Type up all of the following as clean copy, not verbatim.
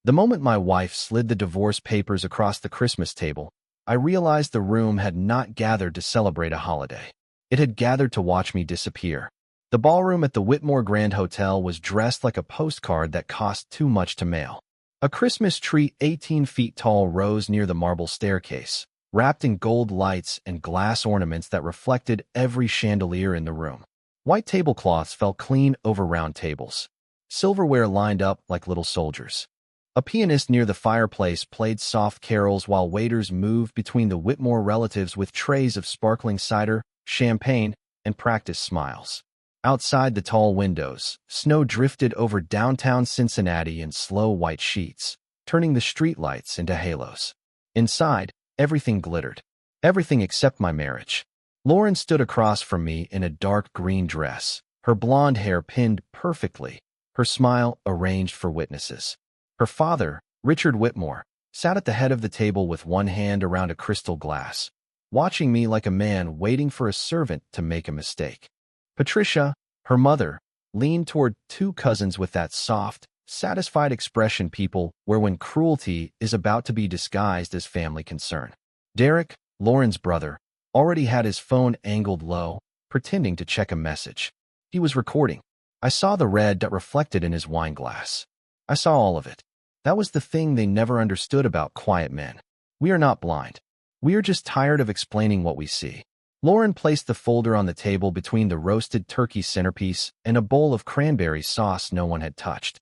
The moment my wife slid the divorce papers across the Christmas table, I realized the room had not gathered to celebrate a holiday. It had gathered to watch me disappear. The ballroom at the Whitmore Grand Hotel was dressed like a postcard that cost too much to mail. A Christmas tree 18 feet tall rose near the marble staircase, wrapped in gold lights and glass ornaments that reflected every chandelier in the room. White tablecloths fell clean over round tables. Silverware lined up like little soldiers. A pianist near the fireplace played soft carols while waiters moved between the Whitmore relatives with trays of sparkling cider, champagne, and practiced smiles. Outside the tall windows, snow drifted over downtown Cincinnati in slow white sheets, turning the streetlights into halos. Inside, everything glittered. Everything except my marriage. Lauren stood across from me in a dark green dress, her blonde hair pinned perfectly, her smile arranged for witnesses. Her father, Richard Whitmore, sat at the head of the table with one hand around a crystal glass, watching me like a man waiting for a servant to make a mistake. Patricia, her mother, leaned toward two cousins with that soft, satisfied expression people wear when cruelty is about to be disguised as family concern. Derek, Lauren's brother, already had his phone angled low, pretending to check a message. He was recording. I saw the red that reflected in his wine glass. I saw all of it. That was the thing they never understood about quiet men. We are not blind. We are just tired of explaining what we see. Lauren placed the folder on the table between the roasted turkey centerpiece and a bowl of cranberry sauce no one had touched.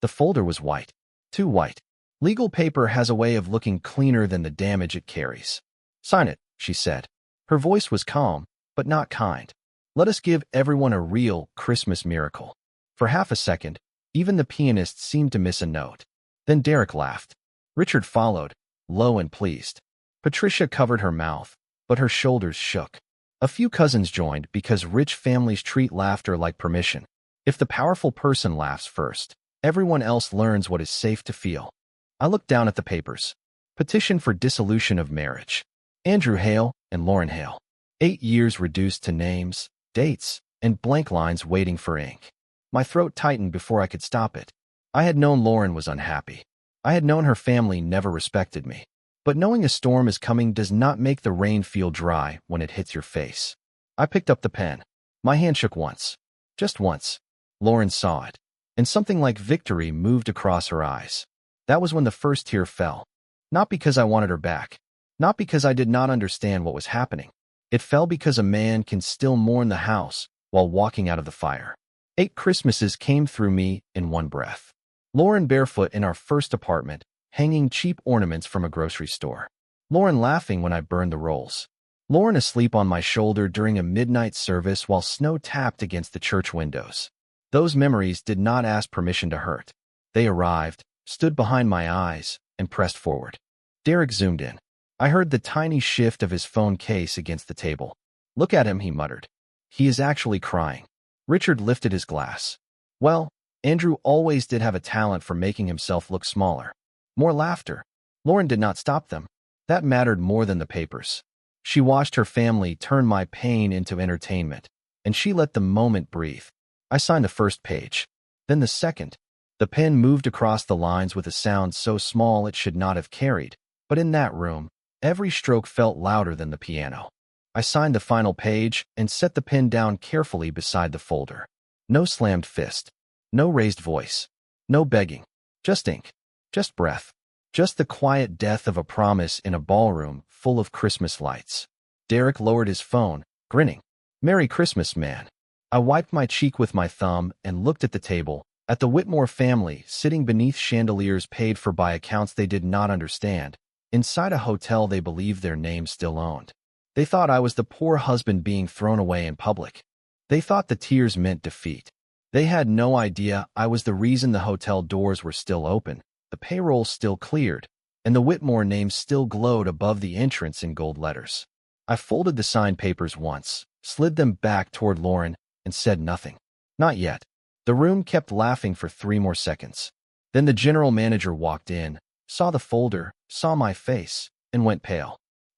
The folder was white. Too white. Legal paper has a way of looking cleaner than the damage it carries. "Sign it," she said. Her voice was calm, but not kind. "Let us give everyone a real Christmas miracle." For half a second, even the pianist seemed to miss a note. Then Derek laughed. Richard followed, low and pleased. Patricia covered her mouth, but her shoulders shook. A few cousins joined because rich families treat laughter like permission. If the powerful person laughs first, everyone else learns what is safe to feel. I looked down at the papers. Petition for dissolution of marriage. Andrew Hale and Lauren Hale. 8 years reduced to names, dates, and blank lines waiting for ink. My throat tightened before I could stop it. I had known Lauren was unhappy. I had known her family never respected me. But knowing a storm is coming does not make the rain feel dry when it hits your face. I picked up the pen. My hand shook once. Just once. Lauren saw it, and something like victory moved across her eyes. That was when the first tear fell. Not because I wanted her back. Not because I did not understand what was happening. It fell because a man can still mourn the house while walking out of the fire. 8 Christmases came through me in one breath. Lauren barefoot in our first apartment, hanging cheap ornaments from a grocery store. Lauren laughing when I burned the rolls. Lauren asleep on my shoulder during a midnight service while snow tapped against the church windows. Those memories did not ask permission to hurt. They arrived, stood behind my eyes, and pressed forward. Derek zoomed in. I heard the tiny shift of his phone case against the table. "Look at him," he muttered. "He is actually crying." Richard lifted his glass. Well, Andrew always did have a talent for making himself look smaller. More laughter. Lauren did not stop them. That mattered more than the papers. She watched her family turn my pain into entertainment, and she let the moment breathe. I signed the first page. Then the second. The pen moved across the lines with a sound so small it should not have carried, but in that room, every stroke felt louder than the piano. I signed the final page and set the pen down carefully beside the folder. No slammed fist. No raised voice. No begging. Just ink. Just breath. Just the quiet death of a promise in a ballroom full of Christmas lights. Derek lowered his phone, grinning. "Merry Christmas, man." I wiped my cheek with my thumb and looked at the table, at the Whitmore family sitting beneath chandeliers paid for by accounts they did not understand, inside a hotel they believed their name still owned. They thought I was the poor husband being thrown away in public. They thought the tears meant defeat. They had no idea I was the reason the hotel doors were still open, the payroll still cleared, and the Whitmore name still glowed above the entrance in gold letters. I folded the signed papers once, slid them back toward Lauren, and said nothing. Not yet. The room kept laughing for 3 more seconds. Then the general manager walked in, saw the folder, saw my face, and went pale.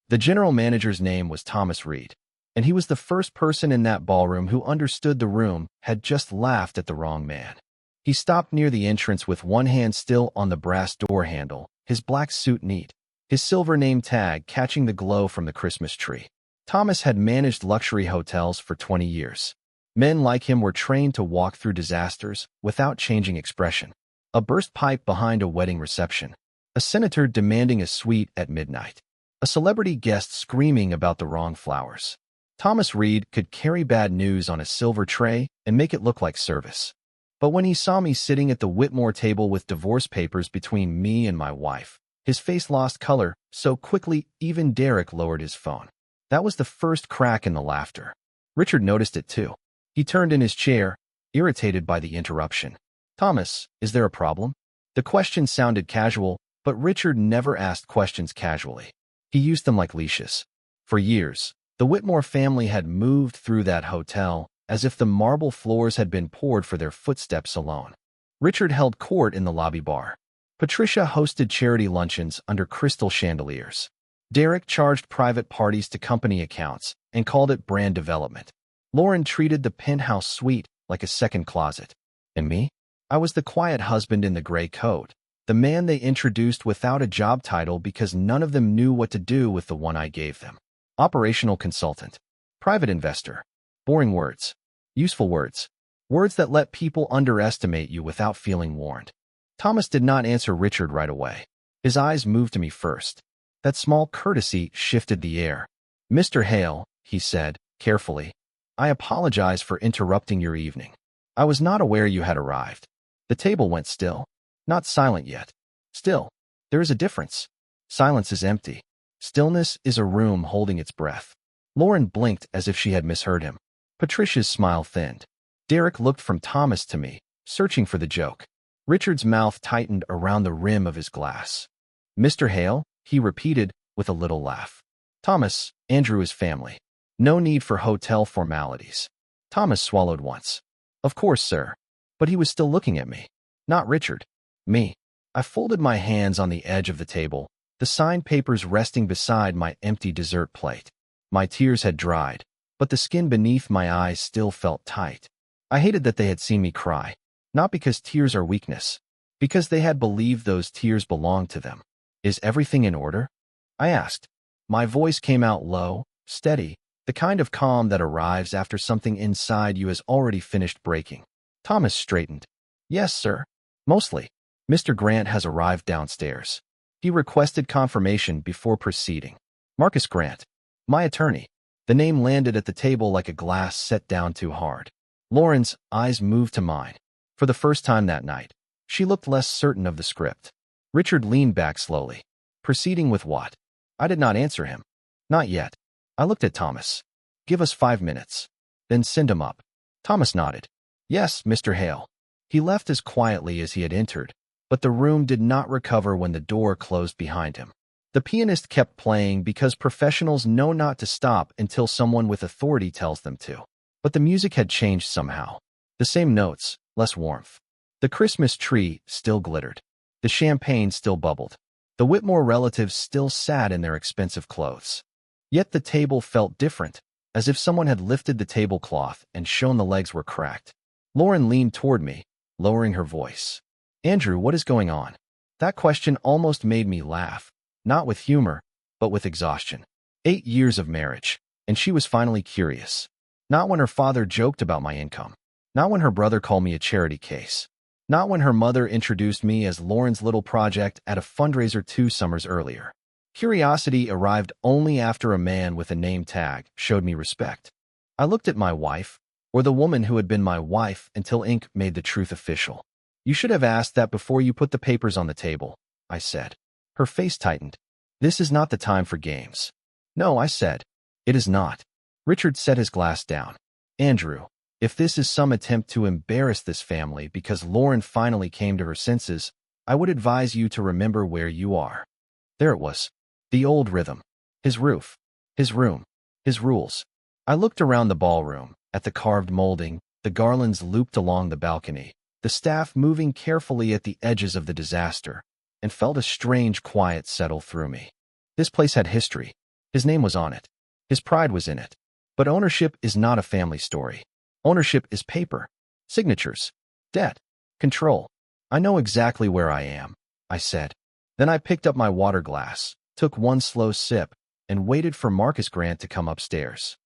The general manager's name was Thomas Reed, and he was the first person in that ballroom who understood the room had just laughed at the wrong man. He stopped near the entrance with one hand still on the brass door handle, his black suit neat, his silver name tag catching the glow from the Christmas tree. Thomas had managed luxury hotels for 20 years. Men like him were trained to walk through disasters without changing expression. A burst pipe behind a wedding reception. A senator demanding a suite at midnight. A celebrity guest screaming about the wrong flowers. Thomas Reed could carry bad news on a silver tray and make it look like service. But when he saw me sitting at the Whitmore table with divorce papers between me and my wife, his face lost color so quickly even Derek lowered his phone. That was the first crack in the laughter. Richard noticed it too. He turned in his chair, irritated by the interruption. Thomas, is there a problem? The question sounded casual, but Richard never asked questions casually. He used them like leashes. For years, the Whitmore family had moved through that hotel as if the marble floors had been poured for their footsteps alone. Richard held court in the lobby bar. Patricia hosted charity luncheons under crystal chandeliers. Derek charged private parties to company accounts and called it brand development. Lauren treated the penthouse suite like a second closet. And me? I was the quiet husband in the gray coat, the man they introduced without a job title because none of them knew what to do with the one I gave them. Operational consultant. Private investor. Boring words. Useful words. Words that let people underestimate you without feeling warned. Thomas did not answer Richard right away. His eyes moved to me first. That small courtesy shifted the air. Mr. Hale, he said, carefully, I apologize for interrupting your evening. I was not aware you had arrived. The table went still. Not silent yet. Still. There is a difference. Silence is empty. Stillness is a room holding its breath. Lauren blinked as if she had misheard him. Patricia's smile thinned. Derek looked from Thomas to me, searching for the joke. Richard's mouth tightened around the rim of his glass. Mr. Hale, he repeated with a little laugh. Thomas, Andrew is family. No need for hotel formalities. Thomas swallowed once. Of course, sir. But he was still looking at me. Not Richard. Me. I folded my hands on the edge of the table, the signed papers resting beside my empty dessert plate. My tears had dried, but the skin beneath my eyes still felt tight. I hated that they had seen me cry, not because tears are weakness, because they had believed those tears belonged to them. Is everything in order? I asked. My voice came out low, steady, the kind of calm that arrives after something inside you has already finished breaking. Thomas straightened. Yes, sir. Mostly. Mr. Grant has arrived downstairs. He requested confirmation before proceeding. Marcus Grant. My attorney. The name landed at the table like a glass set down too hard. Lauren's eyes moved to mine. For the first time that night, she looked less certain of the script. Richard leaned back slowly. Proceeding with what? I did not answer him. Not yet. I looked at Thomas. Give us 5 minutes. Then send him up. Thomas nodded. Yes, Mr. Hale. He left as quietly as he had entered, but the room did not recover when the door closed behind him. The pianist kept playing because professionals know not to stop until someone with authority tells them to. But the music had changed somehow. The same notes, less warmth. The Christmas tree still glittered. The champagne still bubbled. The Whitmore relatives still sat in their expensive clothes. Yet the table felt different, as if someone had lifted the tablecloth and shown the legs were cracked. Lauren leaned toward me, lowering her voice. Andrew, what is going on? That question almost made me laugh, not with humor, but with exhaustion. 8 years of marriage, and she was finally curious. Not when her father joked about my income. Not when her brother called me a charity case. Not when her mother introduced me as Lauren's little project at a fundraiser 2 summers earlier. Curiosity arrived only after a man with a name tag showed me respect. I looked at my wife, or the woman who had been my wife until ink made the truth official. You should have asked that before you put the papers on the table, I said. Her face tightened. This is not the time for games. No, I said. It is not. Richard set his glass down. Andrew, if this is some attempt to embarrass this family because Lauren finally came to her senses, I would advise you to remember where you are. There it was. The old rhythm. His roof. His room. His rules. I looked around the ballroom, at the carved molding, the garlands looped along the balcony, the staff moving carefully at the edges of the disaster, and felt a strange quiet settle through me. This place had history. His name was on it. His pride was in it. But ownership is not a family story. Ownership is paper, signatures, debt. Control. I know exactly where I am, I said. Then I picked up my water glass, took one slow sip, and waited for Marcus Grant to come upstairs.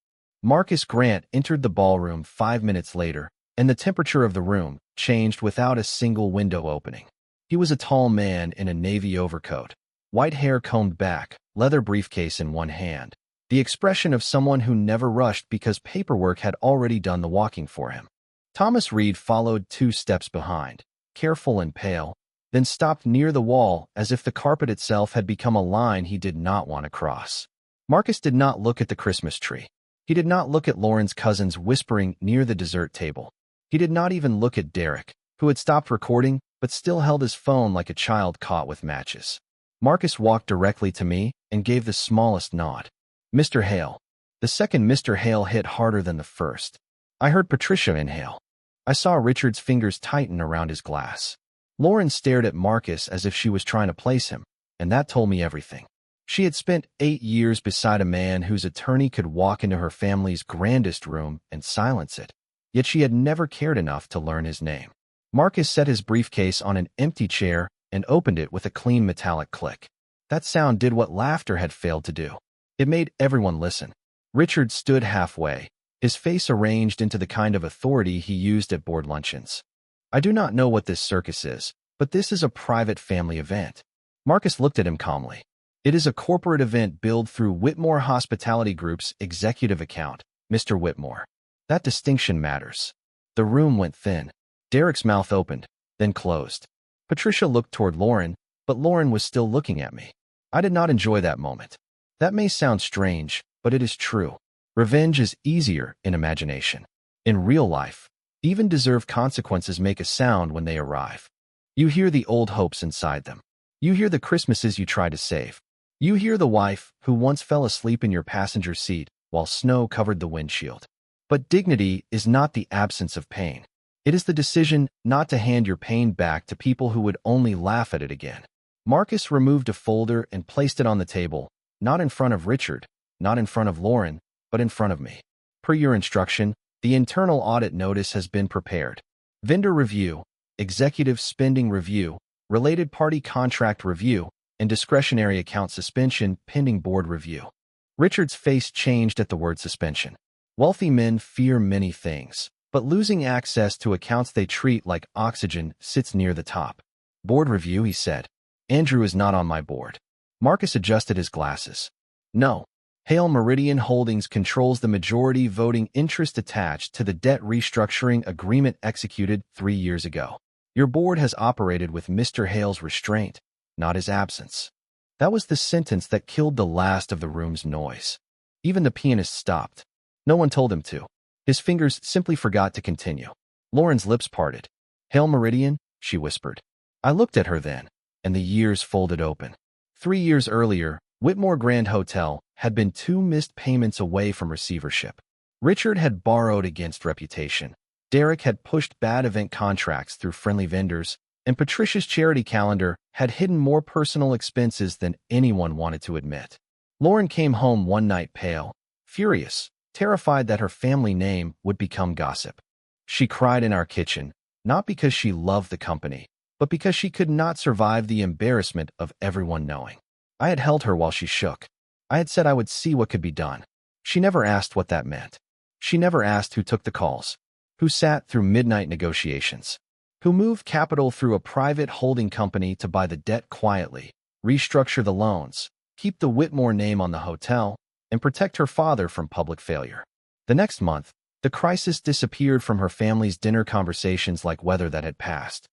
Marcus Grant entered the ballroom 5 minutes later, and the temperature of the room changed without a single window opening. He was a tall man in a navy overcoat, white hair combed back, leather briefcase in one hand, the expression of someone who never rushed because paperwork had already done the walking for him. Thomas Reed followed 2 steps behind, careful and pale, then stopped near the wall as if the carpet itself had become a line he did not want to cross. Marcus did not look at the Christmas tree. He did not look at Lauren's cousins whispering near the dessert table. He did not even look at Derek, who had stopped recording but still held his phone like a child caught with matches. Marcus walked directly to me and gave the smallest nod. Mr. Hale. The second Mr. Hale hit harder than the first. I heard Patricia inhale. I saw Richard's fingers tighten around his glass. Lauren stared at Marcus as if she was trying to place him, and that told me everything. She had spent 8 years beside a man whose attorney could walk into her family's grandest room and silence it. Yet she had never cared enough to learn his name. Marcus set his briefcase on an empty chair and opened it with a clean metallic click. That sound did what laughter had failed to do. It made everyone listen. Richard stood halfway, his face arranged into the kind of authority he used at board luncheons. I do not know what this circus is, but this is a private family event. Marcus looked at him calmly. It is a corporate event billed through Whitmore Hospitality Group's executive account, Mr. Whitmore. That distinction matters. The room went thin. Derek's mouth opened, then closed. Patricia looked toward Lauren, but Lauren was still looking at me. I did not enjoy that moment. That may sound strange, but it is true. Revenge is easier in imagination. In real life, even deserved consequences make a sound when they arrive. You hear the old hopes inside them. You hear the Christmases you tried to save. You hear the wife who once fell asleep in your passenger seat while snow covered the windshield. But dignity is not the absence of pain. It is the decision not to hand your pain back to people who would only laugh at it again. Marcus removed a folder and placed it on the table, not in front of Richard, not in front of Lauren, but in front of me. Per your instruction, the internal audit notice has been prepared. Vendor review, executive spending review, related party contract review, and discretionary account suspension pending board review. Richard's face changed at the word suspension. Wealthy men fear many things, but losing access to accounts they treat like oxygen sits near the top. Board review, he said. Andrew is not on my board. Marcus adjusted his glasses. No. Hale Meridian Holdings controls the majority voting interest attached to the debt restructuring agreement executed 3 years ago. Your board has operated with Mr. Hale's restraint, not his absence. That was the sentence that killed the last of the room's noise. Even the pianist stopped. No one told him to. His fingers simply forgot to continue. Lauren's lips parted. Hale Meridian, she whispered. I looked at her then, and the years folded open. 3 years earlier, Whitmore Grand Hotel had been 2 missed payments away from receivership. Richard had borrowed against reputation. Derek had pushed bad event contracts through friendly vendors, and Patricia's charity calendar had hidden more personal expenses than anyone wanted to admit. Lauren came home one night pale, furious, terrified that her family name would become gossip. She cried in our kitchen, not because she loved the company, but because she could not survive the embarrassment of everyone knowing. I had held her while she shook. I had said I would see what could be done. She never asked what that meant. She never asked who took the calls, who sat through midnight negotiations, who moved capital through a private holding company to buy the debt quietly, restructure the loans, keep the Whitmore name on the hotel, and protect her father from public failure. The next month, the crisis disappeared from her family's dinner conversations like weather that had passed.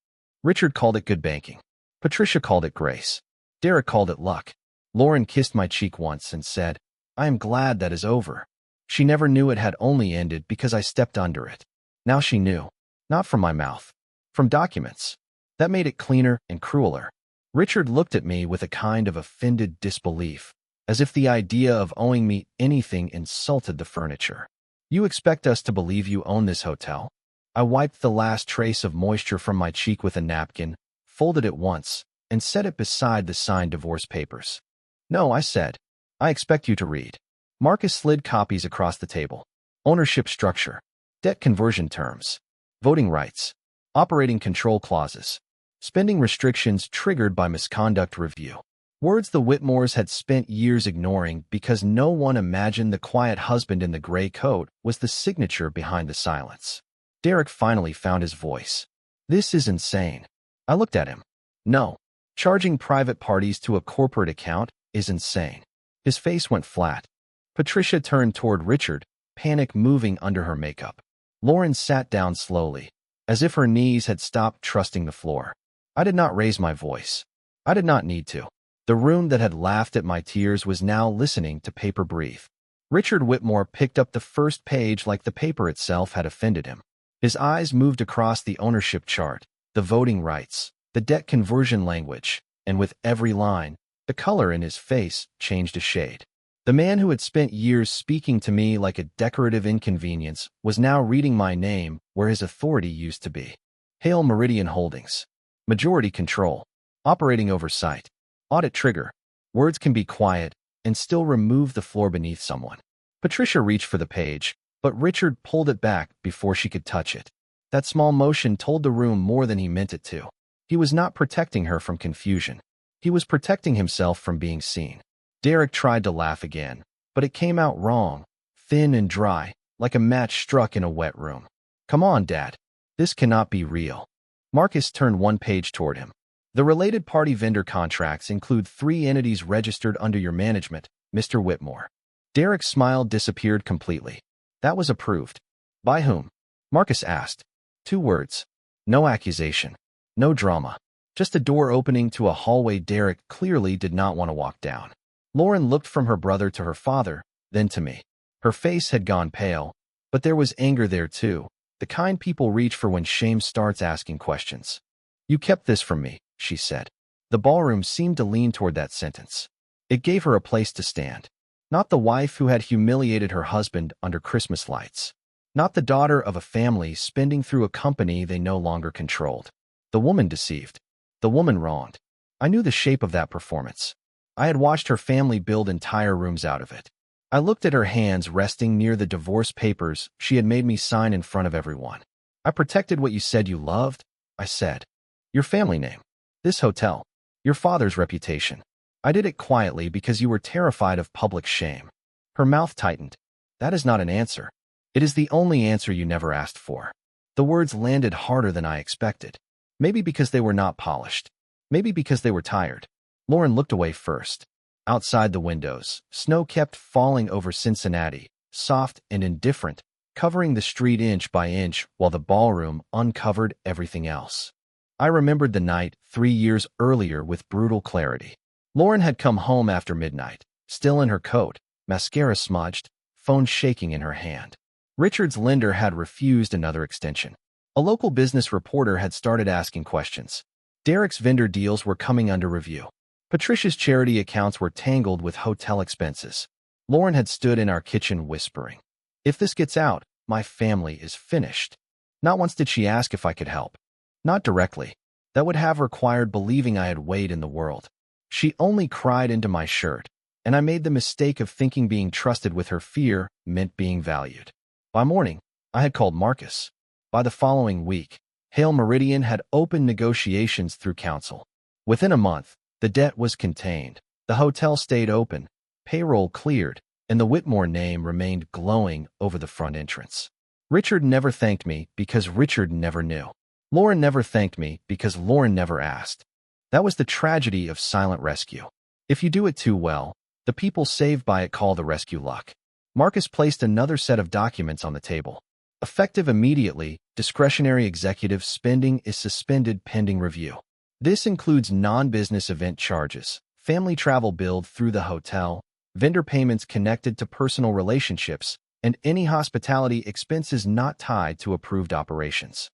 Richard called it good banking. Patricia called it grace. Derek called it luck. Lauren kissed my cheek once and said, I am glad that is over. She never knew it had only ended because I stepped under it. Now she knew. Not from my mouth. From documents. That made it cleaner and crueler. Richard looked at me with a kind of offended disbelief, as if the idea of owing me anything insulted the furniture. You expect us to believe you own this hotel? I wiped the last trace of moisture from my cheek with a napkin, folded it once, and set it beside the signed divorce papers. No, I said. I expect you to read. Marcus slid copies across the table. Ownership structure. Debt conversion terms. Voting rights. Operating control clauses. Spending restrictions triggered by misconduct review. Words the Whitmores had spent years ignoring because no one imagined the quiet husband in the gray coat was the signature behind the silence. Derek finally found his voice. This is insane. I looked at him. No. Charging private parties to a corporate account is insane. His face went flat. Patricia turned toward Richard, panic moving under her makeup. Lauren sat down slowly, as if her knees had stopped trusting the floor. I did not raise my voice. I did not need to. The room that had laughed at my tears was now listening to paper breathe. Richard Whitmore picked up the first page like the paper itself had offended him. His eyes moved across the ownership chart, the voting rights, the debt conversion language, and with every line, the color in his face changed a shade. The man who had spent years speaking to me like a decorative inconvenience was now reading my name where his authority used to be. Hail Meridian Holdings. Majority control. Operating oversight. Audit trigger. Words can be quiet and still remove the floor beneath someone. Patricia reached for the page, but Richard pulled it back before she could touch it. That small motion told the room more than he meant it to. He was not protecting her from confusion. He was protecting himself from being seen. Derek tried to laugh again, but it came out wrong, thin and dry, like a match struck in a wet room. Come on, Dad. This cannot be real. Marcus turned one page toward him. The related party vendor contracts include 3 entities registered under your management, Mr. Whitmore. Derek's smile disappeared completely. That was approved. By whom? Marcus asked. 2 words. No accusation. No drama. Just a door opening to a hallway Derek clearly did not want to walk down. Lauren looked from her brother to her father, then to me. Her face had gone pale, but there was anger there too, the kind people reach for when shame starts asking questions. You kept this from me, she said. The ballroom seemed to lean toward that sentence. It gave her a place to stand. Not the wife who had humiliated her husband under Christmas lights. Not the daughter of a family spending through a company they no longer controlled. The woman deceived. The woman wronged. I knew the shape of that performance. I had watched her family build entire rooms out of it. I looked at her hands resting near the divorce papers she had made me sign in front of everyone. I protected what you said you loved, I said. Your family name. This hotel. Your father's reputation. I did it quietly because you were terrified of public shame. Her mouth tightened. That is not an answer. It is the only answer you never asked for. The words landed harder than I expected. Maybe because they were not polished. Maybe because they were tired. Lauren looked away first. Outside the windows, snow kept falling over Cincinnati, soft and indifferent, covering the street inch by inch while the ballroom uncovered everything else. I remembered the night 3 years earlier with brutal clarity. Lauren had come home after midnight, still in her coat, mascara smudged, phone shaking in her hand. Richard's lender had refused another extension. A local business reporter had started asking questions. Derek's vendor deals were coming under review. Patricia's charity accounts were tangled with hotel expenses. Lauren had stood in our kitchen whispering, "If this gets out, my family is finished." Not once did she ask if I could help. Not directly. That would have required believing I had weight in the world. She only cried into my shirt, and I made the mistake of thinking being trusted with her fear meant being valued. By morning, I had called Marcus. By the following week, Hail Meridian had opened negotiations through council. Within a month, the debt was contained, the hotel stayed open, payroll cleared, and the Whitmore name remained glowing over the front entrance. Richard never thanked me because Richard never knew. Lauren never thanked me because Lauren never asked. That was the tragedy of silent rescue. If you do it too well, the people saved by it call the rescue luck. Marcus placed another set of documents on the table. Effective immediately, discretionary executive spending is suspended pending review. This includes non-business event charges, family travel billed through the hotel, vendor payments connected to personal relationships, and any hospitality expenses not tied to approved operations.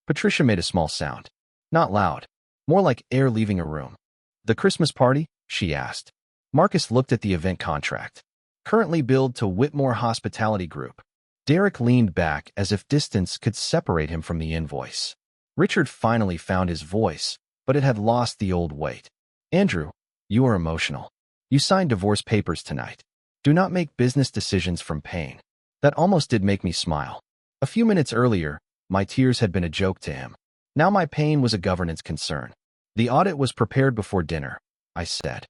Patricia made a small sound. Not loud, more like air leaving a room. The Christmas party? She asked. Marcus looked at the event contract. Currently billed to Whitmore Hospitality Group. Derek leaned back as if distance could separate him from the invoice. Richard finally found his voice, but it had lost the old weight. Andrew, you are emotional. You signed divorce papers tonight. Do not make business decisions from pain. That almost did make me smile. A few minutes earlier, my tears had been a joke to him. Now my pain was a governance concern. The audit was prepared before dinner, I said.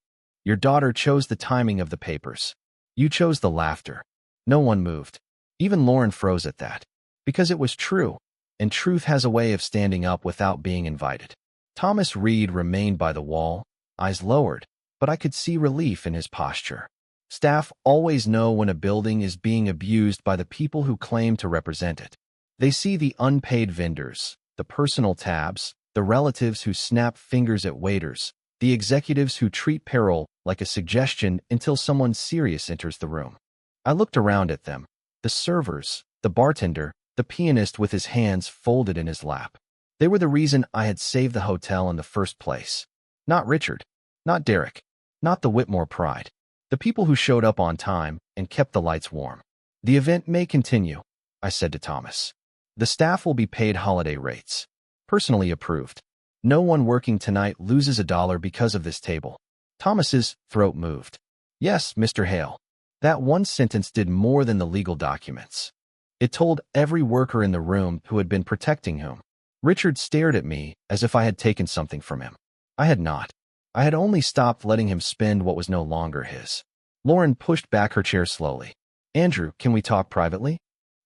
Your daughter chose the timing of the papers. You chose the laughter. No one moved. Even Lauren froze at that. Because it was true, and truth has a way of standing up without being invited. Thomas Reed remained by the wall, eyes lowered, but I could see relief in his posture. Staff always know when a building is being abused by the people who claim to represent it. They see the unpaid vendors, the personal tabs, the relatives who snap fingers at waiters, the executives who treat payroll like a suggestion until someone serious enters the room. I looked around at them, the servers, the bartender, the pianist with his hands folded in his lap. They were the reason I had saved the hotel in the first place. Not Richard, not Derek, not the Whitmore pride. The people who showed up on time and kept the lights warm. The event may continue, I said to Thomas. The staff will be paid holiday rates. Personally approved. No one working tonight loses $1 because of this table. Thomas's throat moved. Yes, Mr. Hale. That one sentence did more than the legal documents. It told every worker in the room who had been protecting him. Richard stared at me as if I had taken something from him. I had not. I had only stopped letting him spend what was no longer his. Lauren pushed back her chair slowly. Andrew, can we talk privately?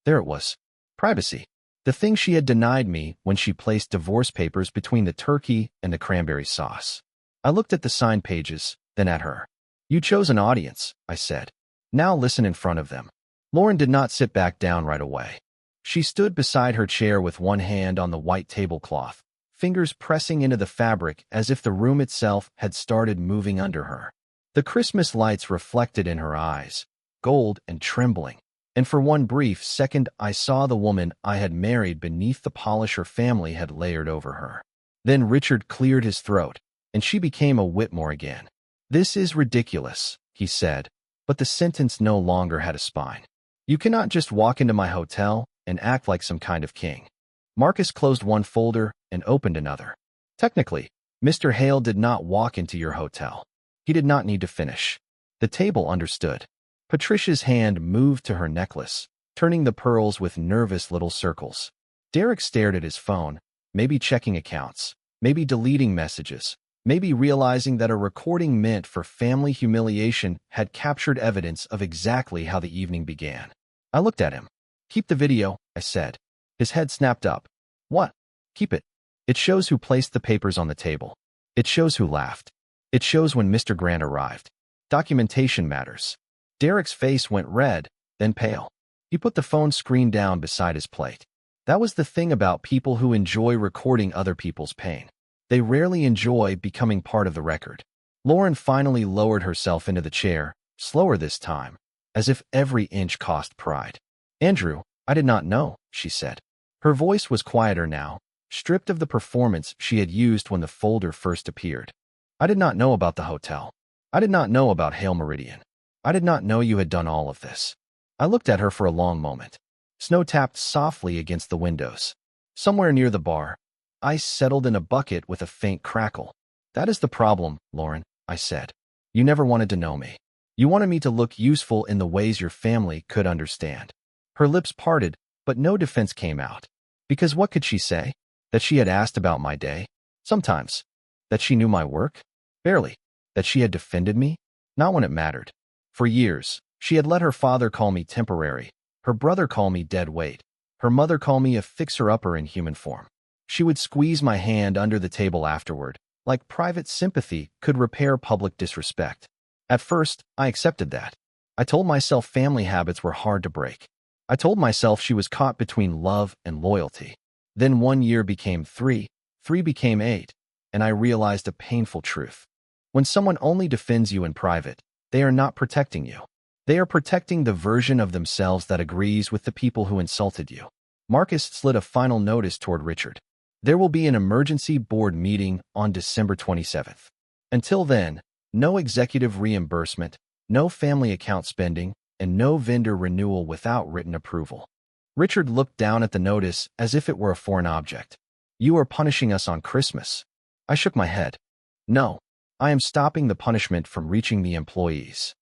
There it was. Privacy. The thing she had denied me when she placed divorce papers between the turkey and the cranberry sauce. I looked at the signed pages, then at her. You chose an audience, I said. Now listen in front of them. Lauren did not sit back down right away. She stood beside her chair with one hand on the white tablecloth, fingers pressing into the fabric as if the room itself had started moving under her. The Christmas lights reflected in her eyes, gold and trembling, and for one brief second I saw the woman I had married beneath the polish her family had layered over her. Then Richard cleared his throat, and she became a Whitmore again. This is ridiculous, he said, but the sentence no longer had a spine. You cannot just walk into my hotel and act like some kind of king. Marcus closed one folder and opened another. Technically, Mr. Hale did not walk into your hotel. He did not need to finish. The table understood. Patricia's hand moved to her necklace, turning the pearls with nervous little circles. Derek stared at his phone, maybe checking accounts, maybe deleting messages, maybe realizing that a recording meant for family humiliation had captured evidence of exactly how the evening began. I looked at him. Keep the video, I said. His head snapped up. What? Keep it. It shows who placed the papers on the table. It shows who laughed. It shows when Mr. Grant arrived. Documentation matters. Derek's face went red, then pale. He put the phone screen down beside his plate. That was the thing about people who enjoy recording other people's pain. They rarely enjoy becoming part of the record. Lauren finally lowered herself into the chair, slower this time, as if every inch cost pride. Andrew, I did not know, she said. Her voice was quieter now, stripped of the performance she had used when the folder first appeared. I did not know about the hotel. I did not know about Hale Meridian. I did not know you had done all of this. I looked at her for a long moment. Snow tapped softly against the windows. Somewhere near the bar, ice settled in a bucket with a faint crackle. That is the problem, Lauren, I said. You never wanted to know me. You wanted me to look useful in the ways your family could understand. Her lips parted, but no defense came out. Because what could she say? That she had asked about my day? Sometimes. That she knew my work? Barely. That she had defended me? Not when it mattered. For years, she had let her father call me temporary, her brother call me dead weight, her mother call me a fixer-upper in human form. She would squeeze my hand under the table afterward, like private sympathy could repair public disrespect. At first, I accepted that. I told myself family habits were hard to break. I told myself she was caught between love and loyalty. Then 1 year became 3, 3 became 8, and I realized a painful truth. When someone only defends you in private, they are not protecting you. They are protecting the version of themselves that agrees with the people who insulted you. Marcus slid a final notice toward Richard. There will be an emergency board meeting on December 27th. Until then, no executive reimbursement, no family account spending, and no vendor renewal without written approval. Richard looked down at the notice as if it were a foreign object. You are punishing us on Christmas. I shook my head. No, I am stopping the punishment from reaching the employees.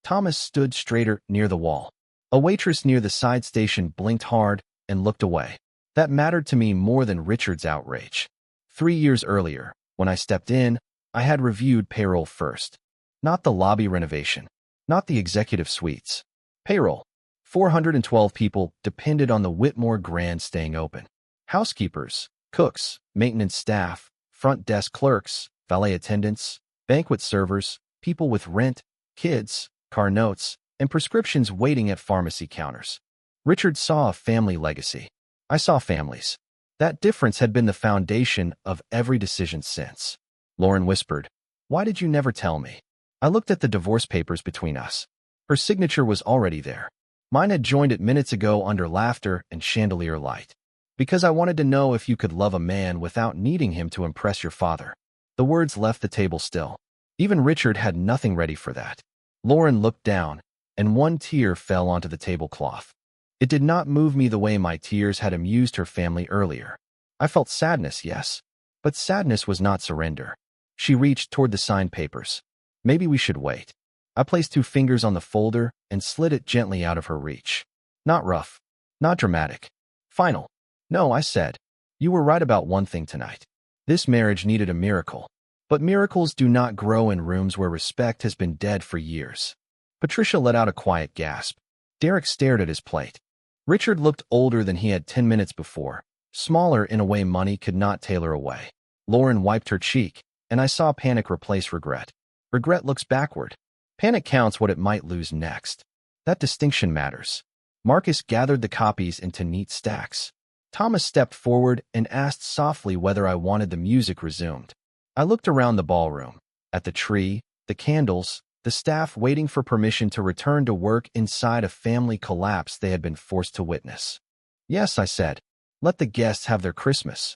Thomas stood straighter near the wall. A waitress near the side station blinked hard and looked away. That mattered to me more than Richard's outrage. 3 years earlier, when I stepped in, I had reviewed payroll first. Not the lobby renovation, not the executive suites. Payroll. 412 people depended on the Whitmore Grand staying open. Housekeepers, cooks, maintenance staff, front desk clerks, valet attendants, banquet servers, people with rent, kids, car notes, and prescriptions waiting at pharmacy counters. Richard saw a family legacy. I saw families. That difference had been the foundation of every decision since. Lauren whispered, "Why did you never tell me?" I looked at the divorce papers between us. Her signature was already there. Mine had joined it minutes ago under laughter and chandelier light. Because I wanted to know if you could love a man without needing him to impress your father. The words left the table still. Even Richard had nothing ready for that. Lauren looked down, and one tear fell onto the tablecloth. It did not move me the way my tears had amused her family earlier. I felt sadness, yes, but sadness was not surrender. She reached toward the signed papers. Maybe we should wait. I placed 2 fingers on the folder and slid it gently out of her reach. Not rough, not dramatic. Final. No, I said. You were right about one thing tonight. This marriage needed a miracle. But miracles do not grow in rooms where respect has been dead for years. Patricia let out a quiet gasp. Derek stared at his plate. Richard looked older than he had 10 minutes before, smaller in a way money could not tailor away. Lauren wiped her cheek, and I saw panic replace regret. Regret looks backward. Panic counts what it might lose next. That distinction matters. Marcus gathered the copies into neat stacks. Thomas stepped forward and asked softly whether I wanted the music resumed. I looked around the ballroom, at the tree, the candles, the staff waiting for permission to return to work inside a family collapse they had been forced to witness. Yes, I said. Let the guests have their Christmas.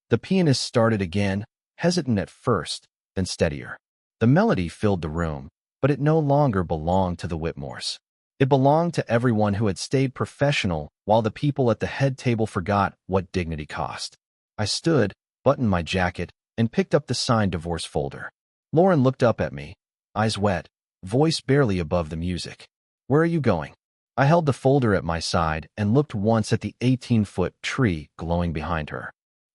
The pianist started again, hesitant at first, then steadier. The melody filled the room, but it no longer belonged to the Whitmores. It belonged to everyone who had stayed professional while the people at the head table forgot what dignity cost. I stood, buttoned my jacket, and picked up the signed divorce folder. Lauren looked up at me, eyes wet, voice barely above the music. Where are you going? I held the folder at my side and looked once at the 18-foot tree glowing behind her.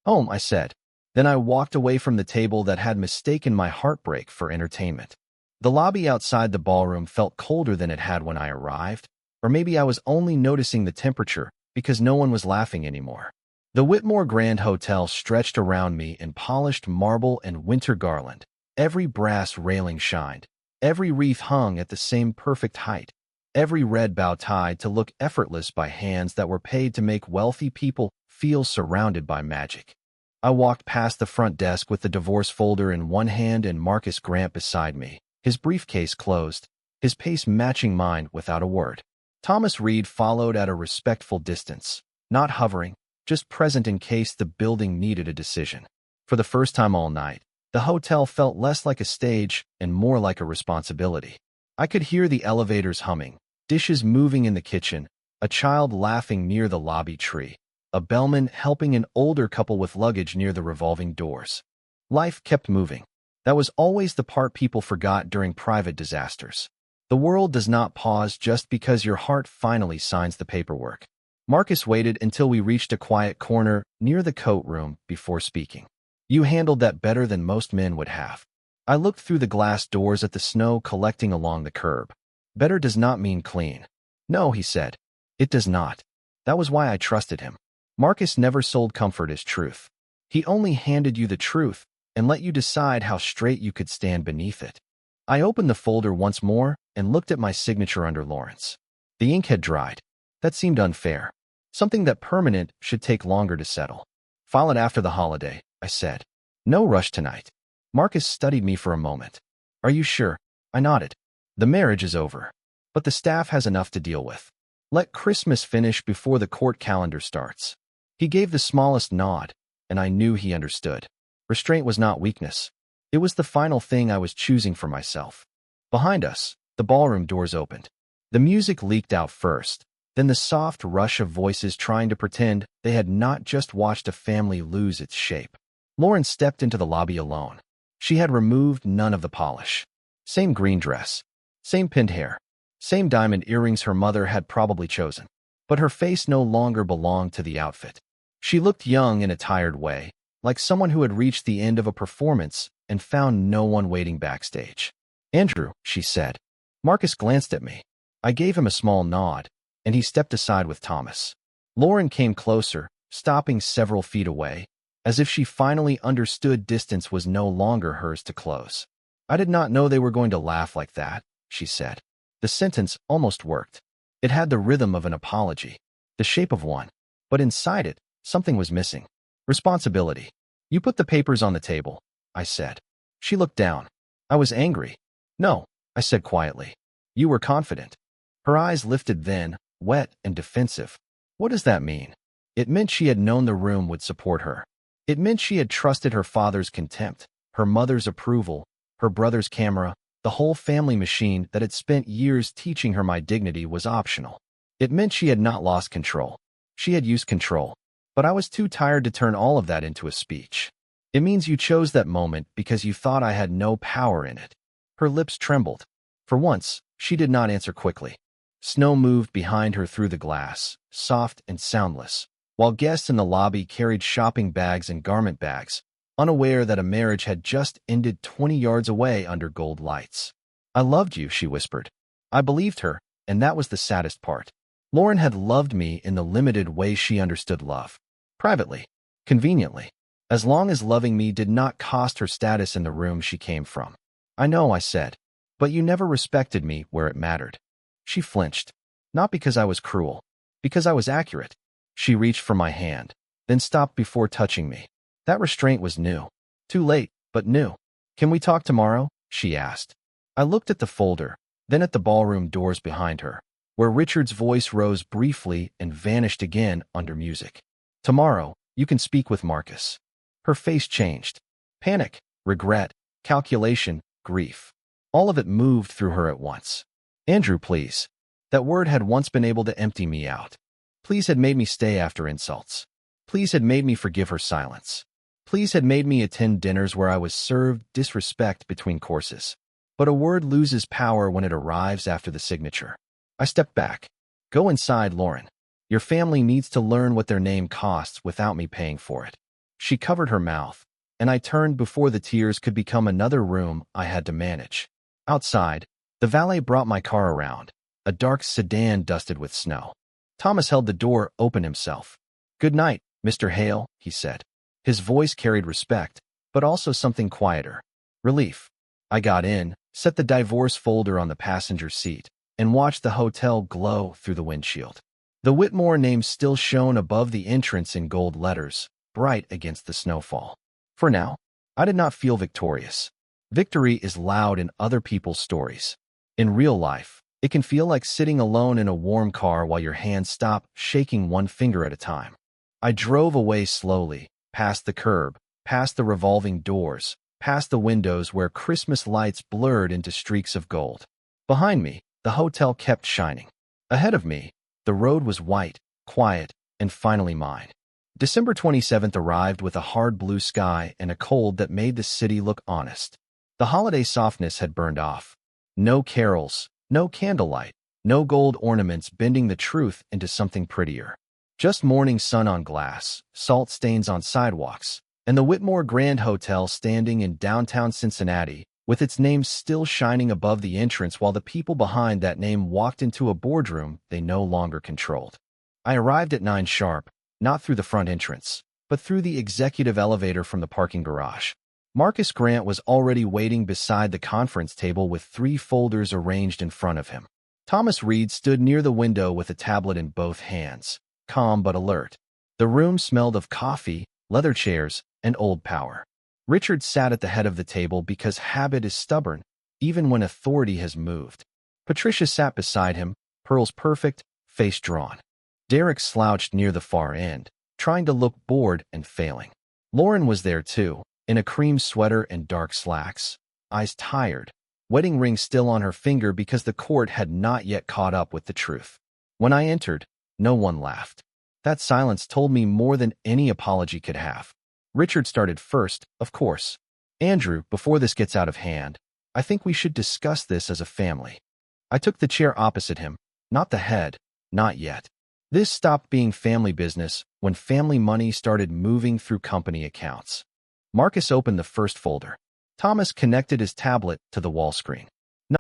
Home, I said. Then I walked away from the table that had mistaken my heartbreak for entertainment. The lobby outside the ballroom felt colder than it had when I arrived, or maybe I was only noticing the temperature because no one was laughing anymore. The Whitmore Grand Hotel stretched around me in polished marble and winter garland. Every brass railing shined. Every wreath hung at the same perfect height. Every red bow tied to look effortless by hands that were paid to make wealthy people feel surrounded by magic. I walked past the front desk with the divorce folder in one hand and Marcus Grant beside me, his briefcase closed, his pace matching mine without a word. Thomas Reed followed at a respectful distance, not hovering, just present in case the building needed a decision. For the first time all night, the hotel felt less like a stage and more like a responsibility. I could hear the elevators humming, dishes moving in the kitchen, a child laughing near the lobby tree, a bellman helping an older couple with luggage near the revolving doors. Life kept moving. That was always the part people forgot during private disasters. The world does not pause just because your heart finally signs the paperwork. Marcus waited until we reached a quiet corner near the coat room before speaking. You handled that better than most men would have. I looked through the glass doors at the snow collecting along the curb. Better does not mean clean. No, he said. It does not. That was why I trusted him. Marcus never sold comfort as truth. He only handed you the truth and let you decide how straight you could stand beneath it. I opened the folder once more and looked at my signature under Lawrence. The ink had dried. That seemed unfair. Something that permanent should take longer to settle. File it after the holiday, I said. No rush tonight. Marcus studied me for a moment. Are you sure? I nodded. The marriage is over, but the staff has enough to deal with. Let Christmas finish before the court calendar starts. He gave the smallest nod, and I knew he understood. Restraint was not weakness. It was the final thing I was choosing for myself. Behind us, the ballroom doors opened. The music leaked out first, then the soft rush of voices trying to pretend they had not just watched a family lose its shape. Lauren stepped into the lobby alone. She had removed none of the polish. Same green dress, same pinned hair, same diamond earrings her mother had probably chosen. But her face no longer belonged to the outfit. She looked young in a tired way, like someone who had reached the end of a performance and found no one waiting backstage. "Andrew," she said. Marcus glanced at me. I gave him a small nod, and he stepped aside with Thomas. Lauren came closer, stopping several feet away, as if she finally understood distance was no longer hers to close. "I did not know they were going to laugh like that," she said. The sentence almost worked. It had the rhythm of an apology, the shape of one, but inside it, something was missing. Responsibility. "You put the papers on the table," I said. She looked down. I was angry. "No," I said quietly. "You were confident." Her eyes lifted then, wet and defensive. What does that mean? It meant she had known the room would support her. It meant she had trusted her father's contempt, her mother's approval, her brother's camera, the whole family machine that had spent years teaching her my dignity was optional. It meant she had not lost control. She had used control. But I was too tired to turn all of that into a speech. "It means you chose that moment because you thought I had no power in it." Her lips trembled. For once, she did not answer quickly. Snow moved behind her through the glass, soft and soundless, while guests in the lobby carried shopping bags and garment bags, unaware that a marriage had just ended 20 yards away under gold lights. "I loved you," she whispered. I believed her, and that was the saddest part. Lauren had loved me in the limited way she understood love. Privately. Conveniently. As long as loving me did not cost her status in the room she came from. "I know," I said, "but you never respected me where it mattered." She flinched. Not because I was cruel. Because I was accurate. She reached for my hand, then stopped before touching me. That restraint was new. Too late, but new. "Can we talk tomorrow?" she asked. I looked at the folder, then at the ballroom doors behind her, where Richard's voice rose briefly and vanished again under music. "Tomorrow, you can speak with Marcus." Her face changed. Panic, regret, calculation, grief. All of it moved through her at once. "Andrew, please." That word had once been able to empty me out. Please had made me stay after insults. Please had made me forgive her silence. Please had made me attend dinners where I was served disrespect between courses. But a word loses power when it arrives after the signature. I stepped back. "Go inside, Lauren. Your family needs to learn what their name costs without me paying for it." She covered her mouth, and I turned before the tears could become another room I had to manage. Outside, the valet brought my car around, a dark sedan dusted with snow. Thomas held the door open himself. "Good night, Mr. Hale," he said. His voice carried respect, but also something quieter. Relief. I got in, set the divorce folder on the passenger seat, and watched the hotel glow through the windshield. The Whitmore name still shone above the entrance in gold letters, bright against the snowfall. For now, I did not feel victorious. Victory is loud in other people's stories. In real life, it can feel like sitting alone in a warm car while your hands stop shaking one finger at a time. I drove away slowly, past the curb, past the revolving doors, past the windows where Christmas lights blurred into streaks of gold. Behind me, the hotel kept shining. Ahead of me, the road was white, quiet, and finally mine. December 27th arrived with a hard blue sky and a cold that made the city look honest. The holiday softness had burned off. No carols, no candlelight, no gold ornaments bending the truth into something prettier. Just morning sun on glass, salt stains on sidewalks, and the Whitmore Grand Hotel standing in downtown Cincinnati, with its name still shining above the entrance while the people behind that name walked into a boardroom they no longer controlled. I arrived at 9 sharp, not through the front entrance, but through the executive elevator from the parking garage. Marcus Grant was already waiting beside the conference table with 3 folders arranged in front of him. Thomas Reed stood near the window with a tablet in both hands, calm but alert. The room smelled of coffee, leather chairs, and old power. Richard sat at the head of the table because habit is stubborn, even when authority has moved. Patricia sat beside him, pearls perfect, face drawn. Derek slouched near the far end, trying to look bored and failing. Lauren was there too, in a cream sweater and dark slacks, eyes tired, wedding ring still on her finger because the court had not yet caught up with the truth. When I entered, no one laughed. That silence told me more than any apology could have. Richard started first, of course. "Andrew, before this gets out of hand, I think we should discuss this as a family." I took the chair opposite him, not the head, not yet. This stopped being family business when family money started moving through company accounts. Marcus opened the first folder. Thomas connected his tablet to the wall screen.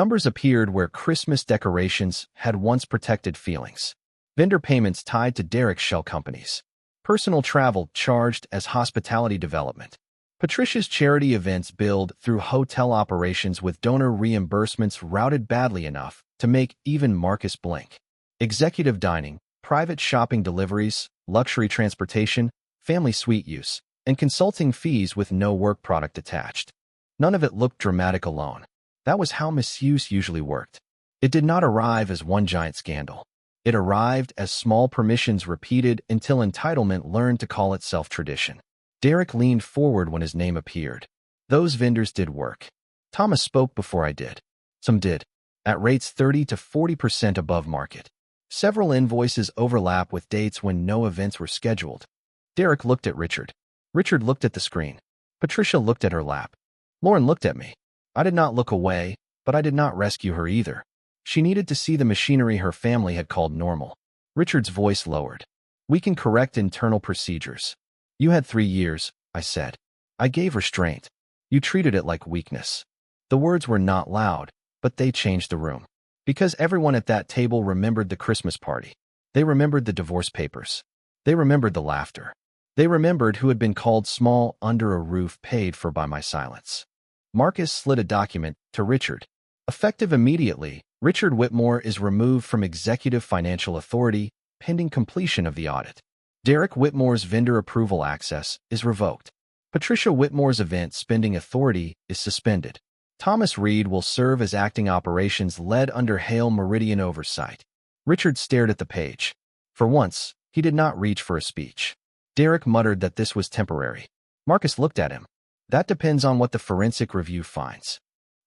Numbers appeared where Christmas decorations had once protected feelings. Vendor payments tied to Derek's shell companies. Personal travel charged as hospitality development. Patricia's charity events billed through hotel operations with donor reimbursements routed badly enough to make even Marcus blink. Executive dining, private shopping deliveries, luxury transportation, family suite use, and consulting fees with no work product attached. None of it looked dramatic alone. That was how misuse usually worked. It did not arrive as one giant scandal. It arrived as small permissions repeated until entitlement learned to call itself tradition. Derek leaned forward when his name appeared. Those vendors did work. Thomas spoke before I did. Some did, at rates 30 to 40% above market. Several invoices overlap with dates when no events were scheduled. Derek looked at Richard. Richard looked at the screen. Patricia looked at her lap. Lauren looked at me. I did not look away, but I did not rescue her either. She needed to see the machinery her family had called normal. Richard's voice lowered. We can correct internal procedures. You had 3 years, I said. I gave restraint. You treated it like weakness. The words were not loud, but they changed the room. Because everyone at that table remembered the Christmas party. They remembered the divorce papers. They remembered the laughter. They remembered who had been called small under a roof paid for by my silence. Marcus slid a document to Richard. Effective immediately, Richard Whitmore is removed from executive financial authority pending completion of the audit. Derek Whitmore's vendor approval access is revoked. Patricia Whitmore's event spending authority is suspended. Thomas Reed will serve as acting operations led under Hale Meridian oversight. Richard stared at the page. For once, he did not reach for a speech. Derek muttered that this was temporary. Marcus looked at him. That depends on what the forensic review finds.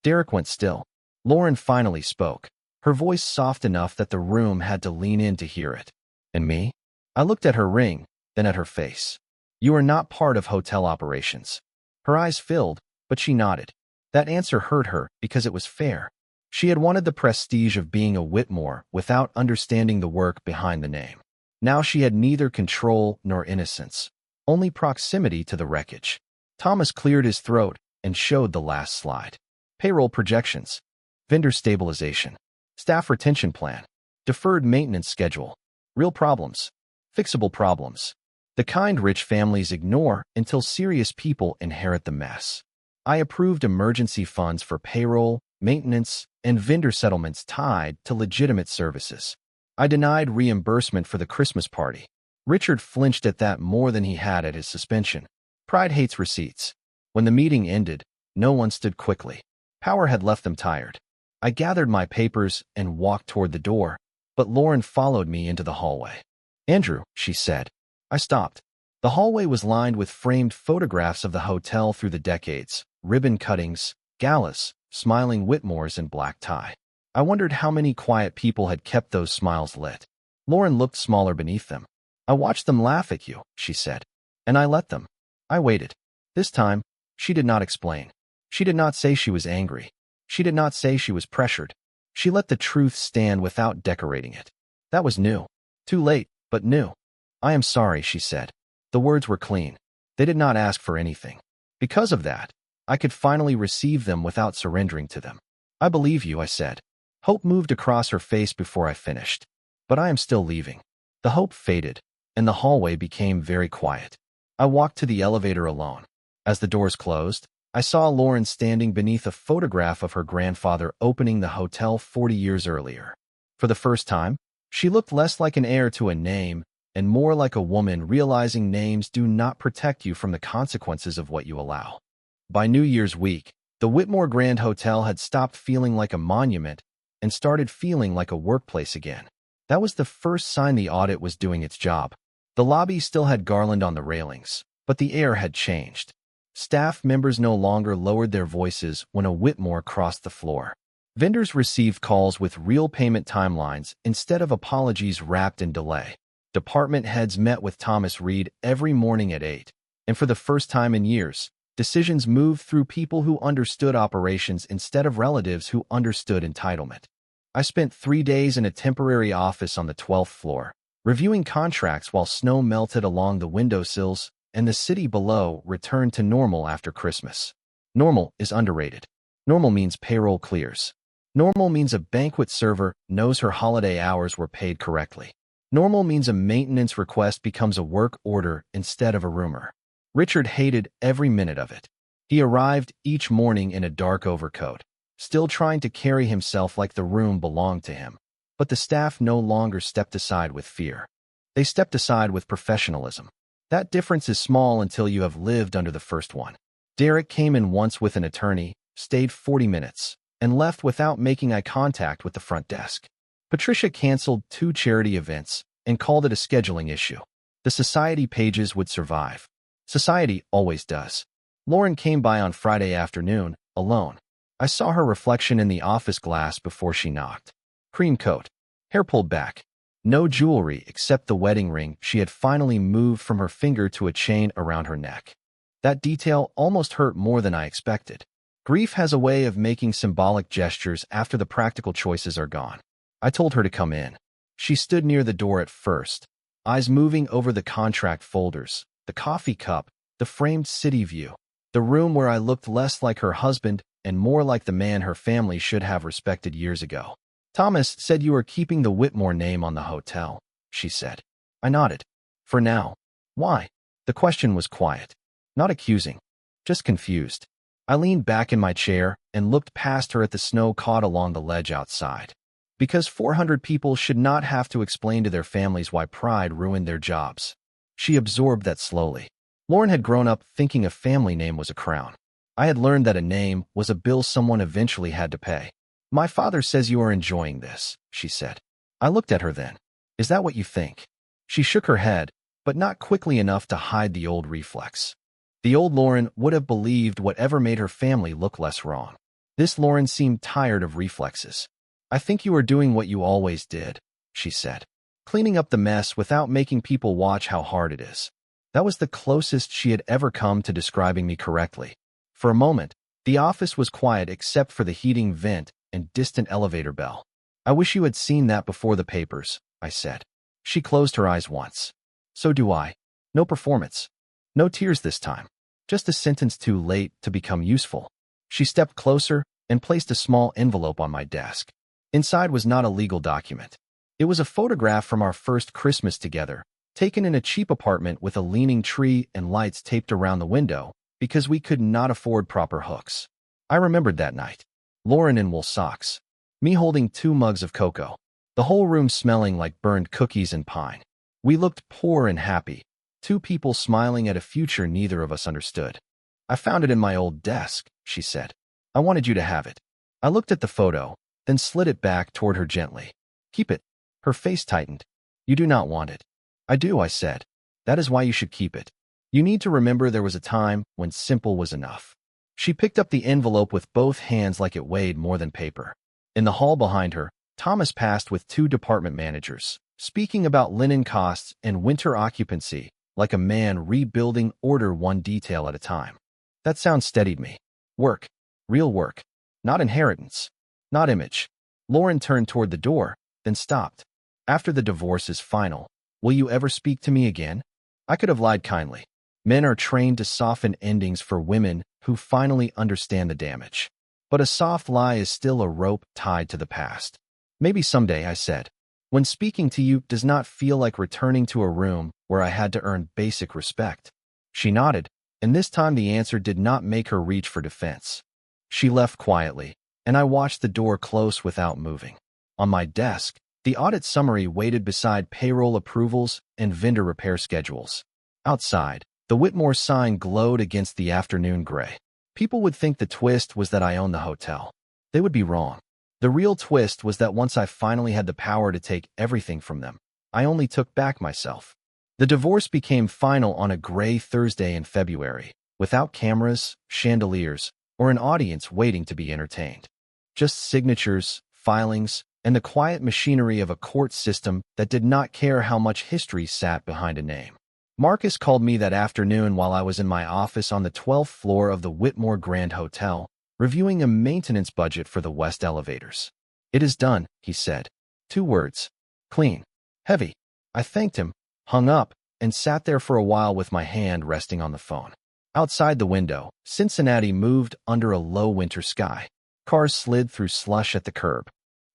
Derek went still. Lauren finally spoke, her voice soft enough that the room had to lean in to hear it. And me? I looked at her ring, then at her face. You are not part of hotel operations. Her eyes filled, but she nodded. That answer hurt her because it was fair. She had wanted the prestige of being a Whitmore without understanding the work behind the name. Now she had neither control nor innocence, only proximity to the wreckage. Thomas cleared his throat and showed the last slide. Payroll projections, vendor stabilization, staff retention plan, deferred maintenance schedule, real problems, fixable problems. The kind rich families ignore until serious people inherit the mess. I approved emergency funds for payroll, maintenance, and vendor settlements tied to legitimate services. I denied reimbursement for the Christmas party. Richard flinched at that more than he had at his suspension. Pride hates receipts. When the meeting ended, no one stood quickly. Power had left them tired. I gathered my papers and walked toward the door, but Lauren followed me into the hallway. Andrew, she said. I stopped. The hallway was lined with framed photographs of the hotel through the decades, ribbon cuttings, galas, smiling Whitmores in black tie. I wondered how many quiet people had kept those smiles lit. Lauren looked smaller beneath them. I watched them laugh at you, she said. And I let them. I waited. This time, she did not explain. She did not say she was angry. She did not say she was pressured. She let the truth stand without decorating it. That was new. Too late, but new. I am sorry, she said. The words were clean. They did not ask for anything. Because of that, I could finally receive them without surrendering to them. I believe you, I said. Hope moved across her face before I finished. But I am still leaving. The hope faded, and the hallway became very quiet. I walked to the elevator alone. As the doors closed, I saw Lauren standing beneath a photograph of her grandfather opening the hotel 40 years earlier. For the first time, she looked less like an heir to a name and more like a woman realizing names do not protect you from the consequences of what you allow. By New Year's week, the Whitmore Grand Hotel had stopped feeling like a monument and started feeling like a workplace again. That was the first sign the audit was doing its job. The lobby still had garland on the railings, but the air had changed. Staff members no longer lowered their voices when a Whitmore crossed the floor. Vendors received calls with real payment timelines instead of apologies wrapped in delay. Department heads met with Thomas Reed every morning at 8, and for the first time in years, decisions moved through people who understood operations instead of relatives who understood entitlement. I spent 3 days in a temporary office on the 12th floor. reviewing contracts while snow melted along the windowsills, and the city below returned to normal after Christmas. Normal is underrated. Normal means payroll clears. Normal means a banquet server knows her holiday hours were paid correctly. Normal means a maintenance request becomes a work order instead of a rumor. Richard hated every minute of it. He arrived each morning in a dark overcoat, still trying to carry himself like the room belonged to him. But the staff no longer stepped aside with fear. They stepped aside with professionalism. That difference is small until you have lived under the first one. Derek came in once with an attorney, stayed 40 minutes, and left without making eye contact with the front desk. Patricia canceled 2 charity events and called it a scheduling issue. The society pages would survive. Society always does. Lauren came by on Friday afternoon, alone. I saw her reflection in the office glass before she knocked. Cream coat, hair pulled back. No jewelry except the wedding ring she had finally moved from her finger to a chain around her neck. That detail almost hurt more than I expected. Grief has a way of making symbolic gestures after the practical choices are gone. I told her to come in. She stood near the door at first, eyes moving over the contract folders, the coffee cup, the framed city view, the room where I looked less like her husband and more like the man her family should have respected years ago. Thomas said you were keeping the Whitmore name on the hotel, she said. I nodded. For now. Why? The question was quiet, not accusing, just confused. I leaned back in my chair and looked past her at the snow caught along the ledge outside. Because 400 people should not have to explain to their families why pride ruined their jobs. She absorbed that slowly. Lauren had grown up thinking a family name was a crown. I had learned that a name was a bill someone eventually had to pay. My father says you are enjoying this, she said. I looked at her then. Is that what you think? She shook her head, but not quickly enough to hide the old reflex. The old Lauren would have believed whatever made her family look less wrong. This Lauren seemed tired of reflexes. I think you are doing what you always did, she said, cleaning up the mess without making people watch how hard it is. That was the closest she had ever come to describing me correctly. For a moment, the office was quiet except for the heating vent and distant elevator bell. I wish you had seen that before the papers, I said. She closed her eyes once. So do I. No performance. No tears this time. Just a sentence too late to become useful. She stepped closer and placed a small envelope on my desk. Inside was not a legal document. It was a photograph from our first Christmas together, taken in a cheap apartment with a leaning tree and lights taped around the window because we could not afford proper hooks. I remembered that night. Lauren in wool socks. Me holding 2 mugs of cocoa. The whole room smelling like burned cookies and pine. We looked poor and happy. 2 people smiling at a future neither of us understood. I found it in my old desk, she said. I wanted you to have it. I looked at the photo, then slid it back toward her gently. Keep it. Her face tightened. You do not want it. I do, I said. That is why you should keep it. You need to remember there was a time when simple was enough. She picked up the envelope with both hands like it weighed more than paper. In the hall behind her, Thomas passed with 2 department managers, speaking about linen costs and winter occupancy, like a man rebuilding order one detail at a time. That sound steadied me. Work. Real work. Not inheritance. Not image. Lauren turned toward the door, then stopped. After the divorce is final, will you ever speak to me again? I could have lied kindly. Men are trained to soften endings for women who finally understand the damage. But a soft lie is still a rope tied to the past. Maybe someday, I said. When speaking to you does not feel like returning to a room where I had to earn basic respect. She nodded, and this time the answer did not make her reach for defense. She left quietly, and I watched the door close without moving. On my desk, the audit summary waited beside payroll approvals and vendor repair schedules. Outside, the Whitmore sign glowed against the afternoon gray. People would think the twist was that I owned the hotel. They would be wrong. The real twist was that once I finally had the power to take everything from them, I only took back myself. The divorce became final on a gray Thursday in February, without cameras, chandeliers, or an audience waiting to be entertained. Just signatures, filings, and the quiet machinery of a court system that did not care how much history sat behind a name. Marcus called me that afternoon while I was in my office on the 12th floor of the Whitmore Grand Hotel, reviewing a maintenance budget for the west elevators. It is done, he said. 2 words. Clean. Heavy. I thanked him, hung up, and sat there for a while with my hand resting on the phone. Outside the window, Cincinnati moved under a low winter sky. Cars slid through slush at the curb.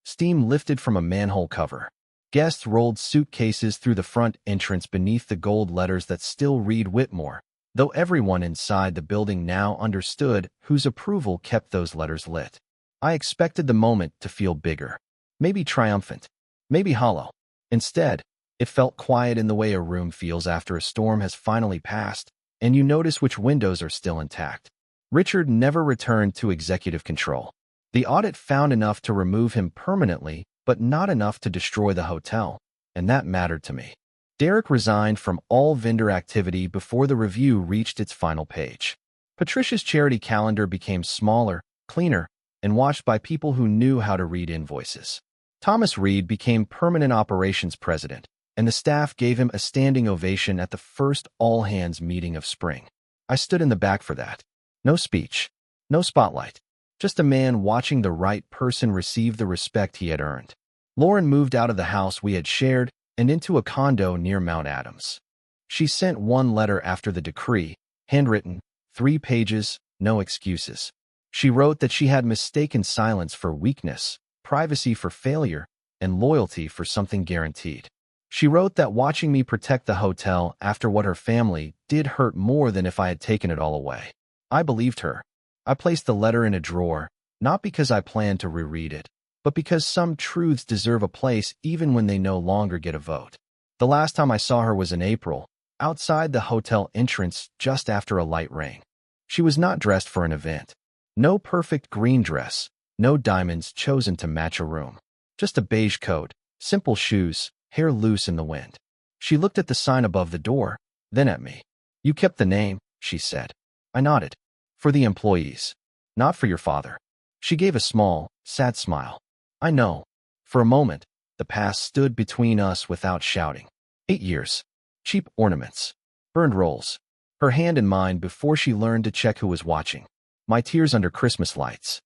Steam lifted from a manhole cover. Guests rolled suitcases through the front entrance beneath the gold letters that still read Whitmore, though everyone inside the building now understood whose approval kept those letters lit. I expected the moment to feel bigger, maybe triumphant, maybe hollow. Instead, it felt quiet in the way a room feels after a storm has finally passed, and you notice which windows are still intact. Richard never returned to executive control. The audit found enough to remove him permanently, but not enough to destroy the hotel, and that mattered to me. Derek resigned from all vendor activity before the review reached its final page. Patricia's charity calendar became smaller, cleaner, and watched by people who knew how to read invoices. Thomas Reed became permanent operations president, and the staff gave him a standing ovation at the first all-hands meeting of spring. I stood in the back for that. No speech, no spotlight, just a man watching the right person receive the respect he had earned. Lauren moved out of the house we had shared and into a condo near Mount Adams. She sent one letter after the decree, handwritten, 3 pages, no excuses. She wrote that she had mistaken silence for weakness, privacy for failure, and loyalty for something guaranteed. She wrote that watching me protect the hotel after what her family did hurt more than if I had taken it all away. I believed her. I placed the letter in a drawer, not because I planned to reread it, but because some truths deserve a place even when they no longer get a vote. The last time I saw her was in April, outside the hotel entrance just after a light rain. She was not dressed for an event. No perfect green dress, no diamonds chosen to match a room. Just a beige coat, simple shoes, hair loose in the wind. She looked at the sign above the door, then at me. "You kept the name," she said. I nodded. "For the employees. Not for your father." She gave a small, sad smile. I know. For a moment, the past stood between us without shouting. 8 years. Cheap ornaments. Burned rolls. Her hand in mine before she learned to check who was watching. My tears under Christmas lights.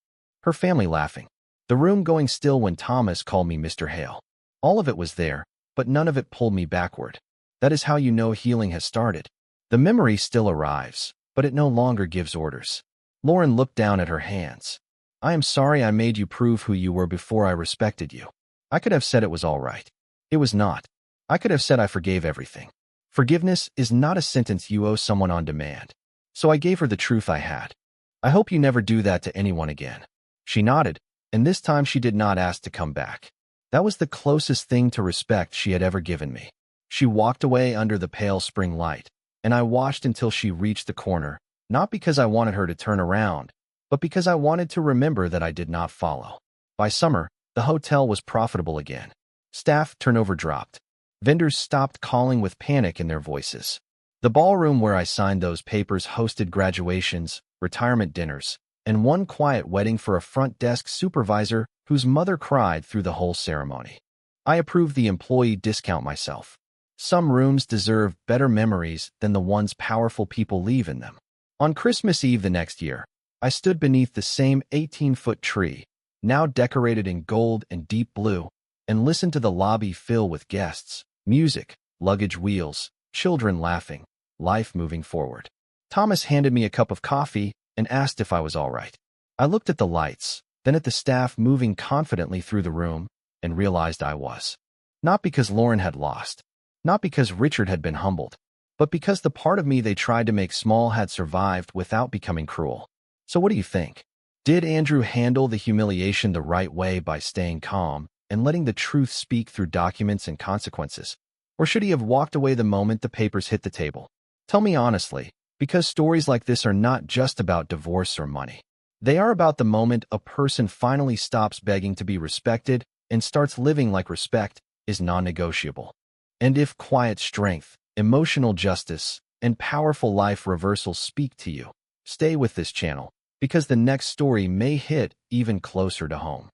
Her family laughing. The room going still when Thomas called me Mr. Hale. All of it was there, but none of it pulled me backward. That is how you know healing has started. The memory still arrives, but it no longer gives orders. Lauren looked down at her hands. "I am sorry I made you prove who you were before I respected you. I could have said it was all right. It was not. I could have said I forgave everything. Forgiveness is not a sentence you owe someone on demand. So I gave her the truth I had. I hope you never do that to anyone again." She nodded, and this time she did not ask to come back. That was the closest thing to respect she had ever given me. She walked away under the pale spring light, and I watched until she reached the corner, not because I wanted her to turn around, but because I wanted to remember that I did not follow. By summer, the hotel was profitable again. Staff turnover dropped. Vendors stopped calling with panic in their voices. The ballroom where I signed those papers hosted graduations, retirement dinners, and one quiet wedding for a front desk supervisor whose mother cried through the whole ceremony. I approved the employee discount myself. Some rooms deserve better memories than the ones powerful people leave in them. On Christmas Eve the next year, I stood beneath the same 18-foot tree, now decorated in gold and deep blue, and listened to the lobby fill with guests, music, luggage wheels, children laughing, life moving forward. Thomas handed me a cup of coffee and asked if I was all right. I looked at the lights, then at the staff moving confidently through the room, and realized I was. Not because Lauren had lost, not because Richard had been humbled, but because the part of me they tried to make small had survived without becoming cruel. So what do you think? Did Andrew handle the humiliation the right way by staying calm and letting the truth speak through documents and consequences? Or should he have walked away the moment the papers hit the table? Tell me honestly, because stories like this are not just about divorce or money. They are about the moment a person finally stops begging to be respected and starts living like respect is non-negotiable. And if quiet strength, emotional justice, and powerful life reversals speak to you, stay with this channel, because the next story may hit even closer to home.